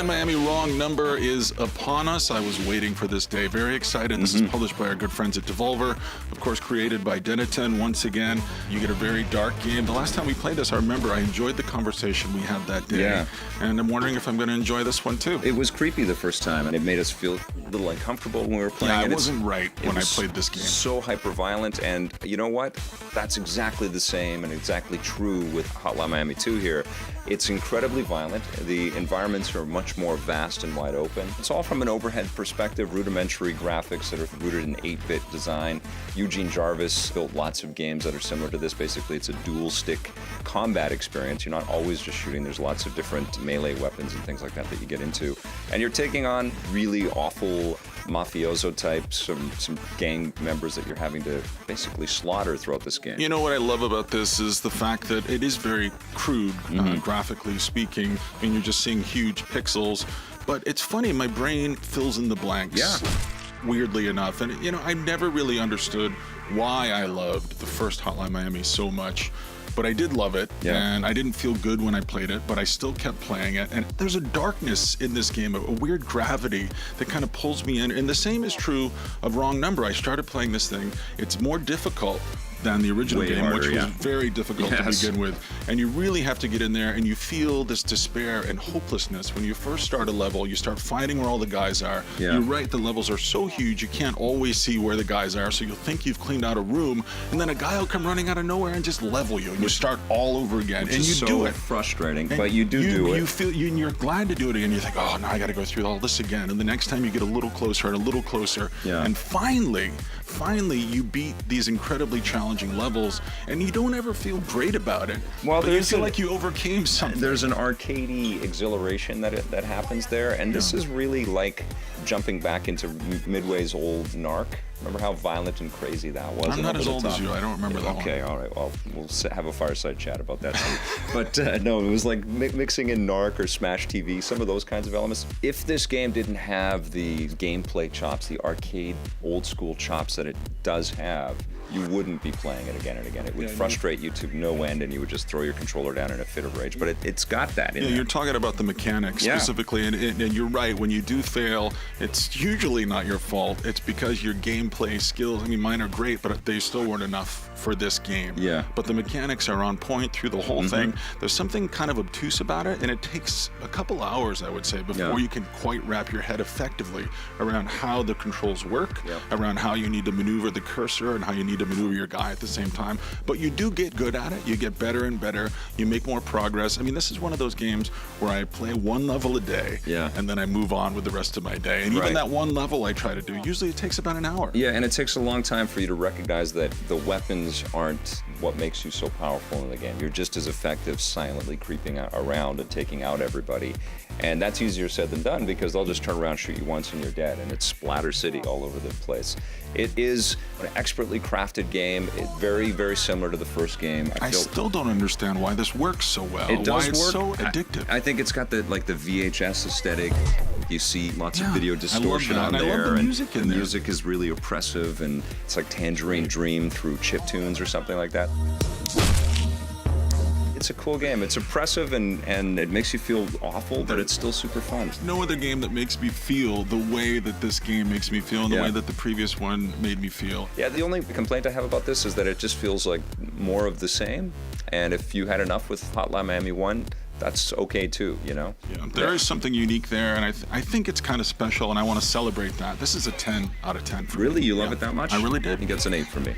Hotline Miami Wrong Number is upon us. I was waiting for this day. Very excited. This is published by our good friends at Devolver. Of course, created by Denton. Once again, you get a very dark game. The last time we played this, I remember I enjoyed the conversation we had that day. Yeah. And I'm wondering if I'm going to enjoy this one too. It was creepy the first time, and it made us feel a little uncomfortable when we were playing. Yeah, I it. wasn't right when I played this game. So hyper-violent, and you know what? That's exactly the same and exactly true with Hotline Miami 2 here. It's incredibly violent. The environments are much more vast and wide open. It's all from an overhead perspective, rudimentary graphics that are rooted in 8-bit design. Eugene Jarvis built lots of games that are similar to this. Basically, it's a dual-stick combat experience. You're not always just shooting. There's lots of different melee weapons and things like that that you get into. And you're taking on really awful mafioso types, some gang members that you're having to basically slaughter throughout this game. You know what I love about this is the fact that it is very crude, graphically speaking. I mean, you're just seeing huge pixels. But it's funny, my brain fills in the blanks. Yeah. Weirdly enough. And, you know, I never really understood why I loved the first Hotline Miami so much. But I did love it, and I didn't feel good when I played it, but I still kept playing it. And there's a darkness in this game, a weird gravity that kind of pulls me in. And the same is true of Wrong Number. I started playing this thing. It's more difficult than the original game, harder, which was very difficult to begin with. And you really have to get in there, and you feel this despair and hopelessness. When you first start a level, you start finding where all the guys are. You're right, the levels are so huge, you can't always see where the guys are, so you'll think you've cleaned out a room, and then a guy will come running out of nowhere and just level you, and you start all over again. And you do it. Frustrating, And but you do it. You feel, you're glad to do it again. You think, oh, now I got to go through all this again. And the next time you get a little closer and a little closer. And finally, you beat these incredibly challenging levels, and you don't ever feel great about it. Well, you feel like you overcame something. There's an arcadey exhilaration that happens there, and this is really like jumping back into Midway's old Narc. Remember how violent and crazy that was? I'm not as old as you. I don't remember that one. Okay, all right. Well, we'll have a fireside chat about that too. But no, it was like mixing in Narc or Smash TV, some of those kinds of elements. If this game didn't have the gameplay chops, the arcade old school chops that it does have, you wouldn't be playing it again and again. It would frustrate you to no end, and you would just throw your controller down in a fit of rage. But it's got that in there. You're talking about the mechanics specifically, and you're right. When you do fail, it's usually not your fault. It's because your gameplay skills, I mean, mine are great, but they still weren't enough for this game. But the mechanics are on point through the whole thing. There's something kind of obtuse about it, and it takes a couple hours, I would say, before you can quite wrap your head effectively around how the controls work, around how you need to maneuver the cursor and how you need to maneuver your guy at the same time. But you do get good at it. You get better and better. You make more progress. I mean, this is one of those games where I play one level a day, and then I move on with the rest of my day. And even that one level I try to do, usually it takes about an hour. And it takes a long time for you to recognize that the weapons aren't what makes you so powerful in the game. You're just as effective silently creeping around and taking out everybody. And that's easier said than done, because they'll just turn around, shoot you once, and you're dead. And it's Splatter City all over the place. It is an expertly crafted game. It's very, very similar to the first game. I still don't understand why this works so well. It does why it's work. so addictive. I think it's got the VHS aesthetic. You see lots of video distortion on there. I love the music in there. The music is really oppressive, and it's like Tangerine Dream through chiptunes or something like that. It's a cool game. It's oppressive, and it makes you feel awful, but it's still super fun. No other game that makes me feel the way that this game makes me feel, and the way that the previous one made me feel. The only complaint I have about this is that it just feels like more of the same. And if you had enough with Hotline Miami 1, that's okay too, you know? There is something unique there, and I think it's kind of special, and I want to celebrate that. This is a 10 out of 10 for me. Really? You love it that much? I really did. He gets an 8 from me.